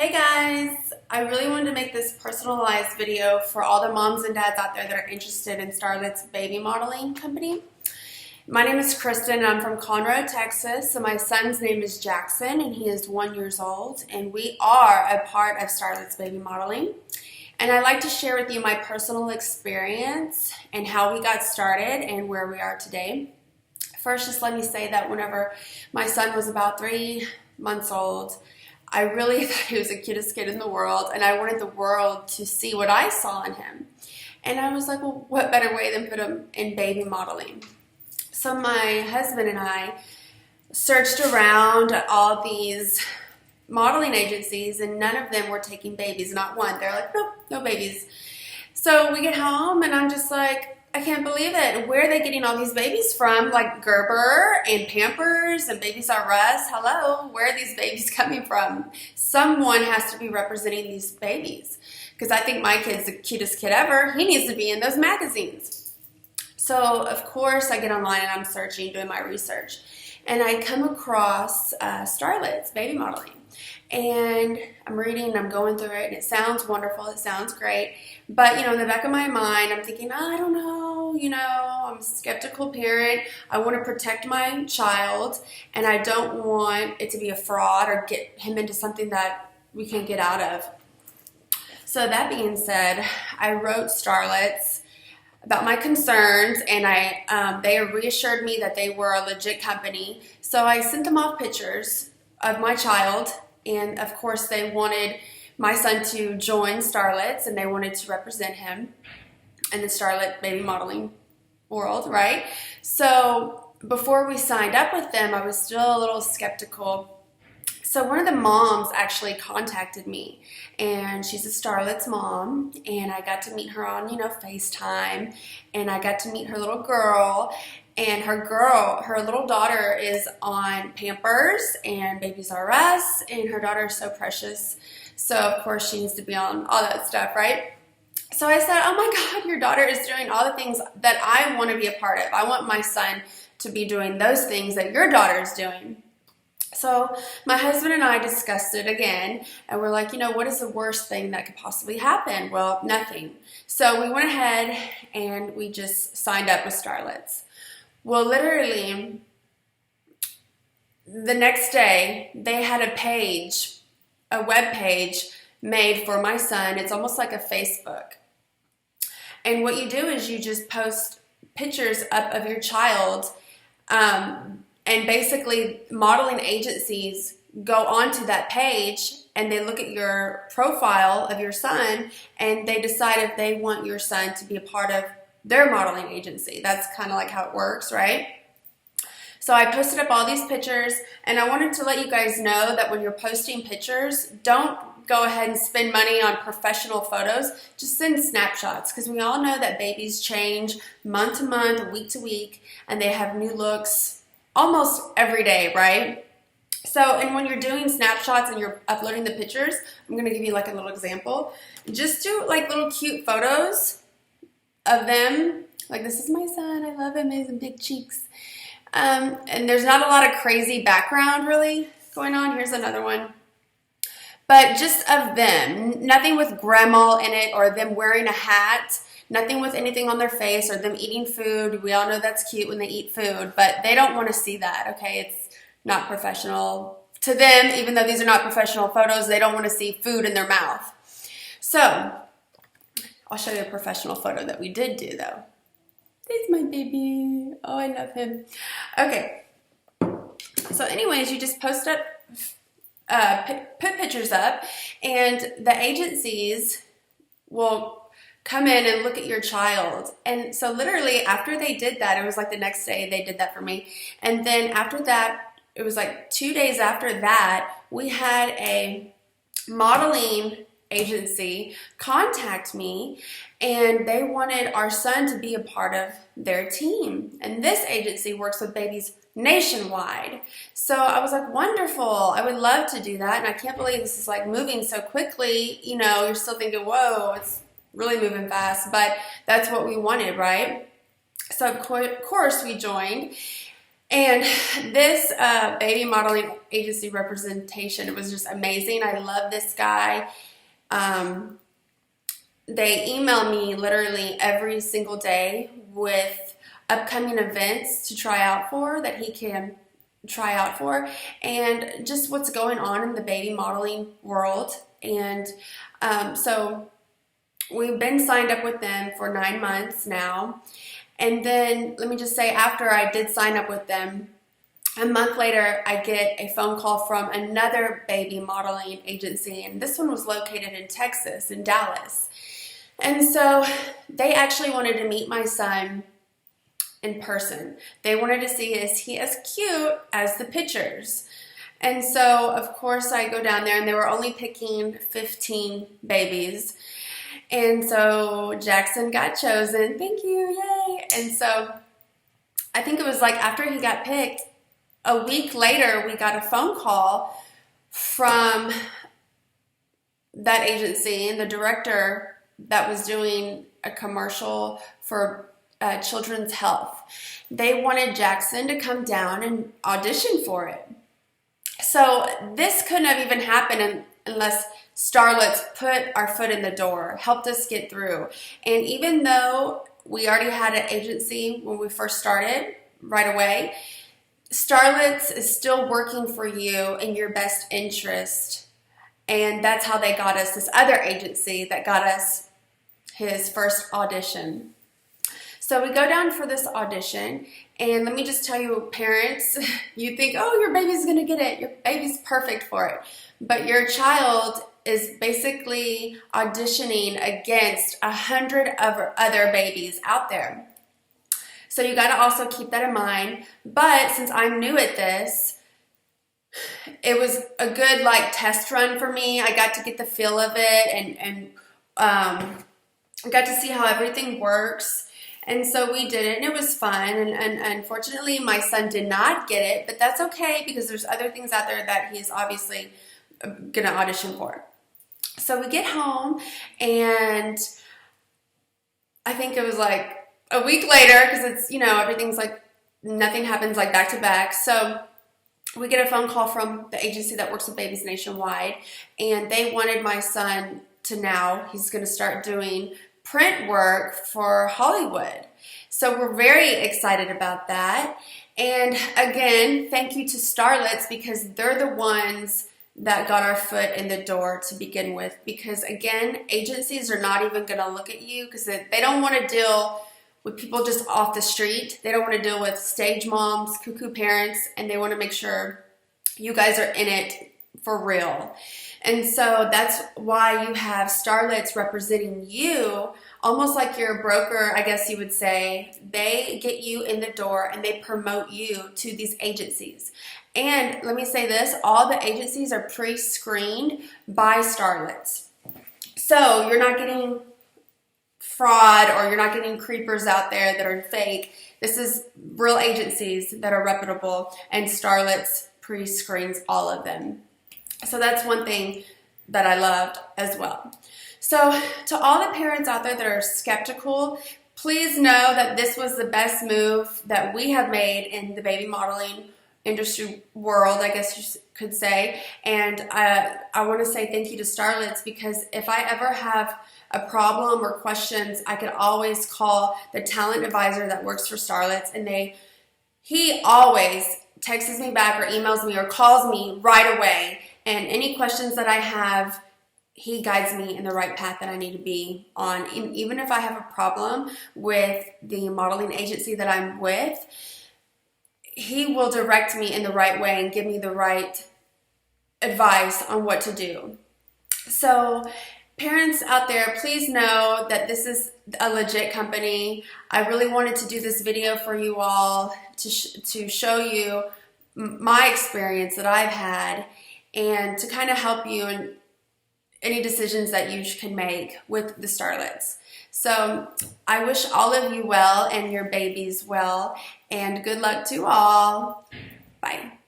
Hey guys, I really wanted to make this personalized video for all the moms and dads out there that are interested in Starlets baby modeling company. My name is Kristin and I'm from Conroe, Texas. So my son's name is Jackson and he is 1 year old and we are a part of Starlets baby modeling. And I'd like to share with you my personal experience and how we got started and where we are today. First, just let me say that whenever my son was about 3 months old, I really thought he was the cutest kid in the world, and I wanted the world to see what I saw in him. And I was like, well, what better way than put him in baby modeling? So my husband and I searched around all these modeling agencies, and none of them were taking babies, not one. They're like, nope, no babies. So we get home, and I'm just like, I can't believe it. Where are they getting all these babies from? Like Gerber and Pampers and Babies R Us. Hello, where are these babies coming from? Someone has to be representing these babies because I think my kid's the cutest kid ever. He needs to be in those magazines. So of course I get online and I'm searching, doing my research, and I come across Starlets baby modeling. And I'm reading, I'm going through it, and it sounds wonderful, it sounds great. But, in the back of my mind, I'm thinking, I don't know, I'm a skeptical parent. I want to protect my child, and I don't want it to be a fraud or get him into something that we can't get out of. So that being said, I wrote Starlets about my concerns, and they reassured me that they were a legit company. So I sent them off pictures of my child. And of course they wanted my son to join Starlets and they wanted to represent him in the Starlet baby modeling world, right? So before we signed up with them, I was still a little skeptical. So one of the moms actually contacted me, and she's a Starlets mom, and I got to meet her on, FaceTime, and I got to meet her little girl. And her little daughter is on Pampers and Babies R Us, and her daughter is so precious. So, of course, she needs to be on all that stuff, right? So I said, oh my God, your daughter is doing all the things that I want to be a part of. I want my son to be doing those things that your daughter is doing. So my husband and I discussed it again, and we're like, what is the worst thing that could possibly happen? Well, nothing. So we went ahead and we just signed up with Starlets. Well, literally, the next day, they had a web page made for my son. It's almost like a Facebook. And what you do is you just post pictures up of your child, and basically modeling agencies go onto that page and they look at your profile of your son and they decide if they want your son to be a part of their modeling agency. That's kind of like how it works, right? So I posted up all these pictures, and I wanted to let you guys know that when you're posting pictures, don't go ahead and spend money on professional photos. Just send snapshots, because we all know that babies change month to month, week to week, and they have new looks almost every day, right? So, and when you're doing snapshots and you're uploading the pictures, I'm going to give you like a little example. Just do like little cute photos of them. Like, this is my son, I love him, he has big cheeks. And there's not a lot of crazy background really going on. Here's another one. But just of them, nothing with grandma in it or them wearing a hat, nothing with anything on their face or them eating food. We all know that's cute when they eat food, but they don't want to see that, okay? It's not professional to them. Even though these are not professional photos, they don't want to see food in their mouth. So I'll show you a professional photo that we did do, though. There's my baby. Oh, I love him. Okay. So anyways, you just post up, put pictures up, and the agencies will come in and look at your child. And so literally after they did that, it was like the next day they did that for me. And then after that, it was like 2 days after that, we had a modeling agency contact me, and they wanted our son to be a part of their team. And this agency works with babies nationwide. So I was like, wonderful, I would love to do that. And I can't believe this is like moving so quickly. You're still thinking, whoa, it's really moving fast, but that's what we wanted, right? So of course we joined. And this baby modeling agency representation, it was just amazing. I love this guy. They email me literally every single day with upcoming events to try out for, that he can try out for, and just what's going on in the baby modeling world. And so we've been signed up with them for 9 months now. And then let me just say, after I did sign up with them, a month later, I get a phone call from another baby modeling agency, and this one was located in Texas, in Dallas. And so they actually wanted to meet my son in person. They wanted to see, is he as cute as the pictures? And so, of course, I go down there, and they were only picking 15 babies. And so Jackson got chosen. Thank you, yay! And so I think it was like after he got picked, a week later, we got a phone call from that agency, and the director that was doing a commercial for Children's Health. They wanted Jackson to come down and audition for it. So this couldn't have even happened unless Starlets put our foot in the door, helped us get through. And even though we already had an agency when we first started right away, Starlets is still working for you in your best interest. And that's how they got us this other agency that got us his first audition. So we go down for this audition, and let me just tell you, parents, you think, oh, your baby's gonna get it, your baby's perfect for it. But your child is basically auditioning against 100 other babies out there. So you gotta also keep that in mind. But since I'm new at this, it was a good test run for me. I got to get the feel of it and got to see how everything works. And so we did it, and it was fun. And unfortunately, my son did not get it, but that's okay because there's other things out there that he's obviously gonna audition for. So we get home, and I think it was like a week later, because it's, everything's nothing happens back to back. So we get a phone call from the agency that works with babies nationwide, and they wanted my son to he's going to start doing print work for Hollywood. So we're very excited about that. And again, thank you to Starlets, because they're the ones that got our foot in the door to begin with. Because again, agencies are not even going to look at you because they don't want to deal with people just off the street. They don't want to deal with stage moms, cuckoo parents, and they want to make sure you guys are in it for real. And so that's why you have Starlets representing you, almost like you're a broker, I guess you would say. They get you in the door and they promote you to these agencies. And let me say this, all the agencies are pre-screened by Starlets. So you're not getting fraud, or you're not getting creepers out there that are fake. This is real agencies that are reputable, and Starlets pre-screens all of them. So that's one thing that I loved as well. So to all the parents out there that are skeptical, please know that this was the best move that we have made in the baby modeling industry world, I guess you could say. And I want to say thank you to Starlets, because if I ever have a problem or questions, I can always call the talent advisor that works for Starlets, and he always texts me back or emails me or calls me right away. And any questions that I have, he guides me in the right path that I need to be on. Even if I have a problem with the modeling agency that I'm with, he will direct me in the right way and give me the right advice on what to do. So parents out there, please know that this is a legit company. I really wanted to do this video for you all to show you my experience that I've had, and to kind of help you in any decisions that you can make with the Starlets. So I wish all of you well and your babies well, and good luck to all. Bye.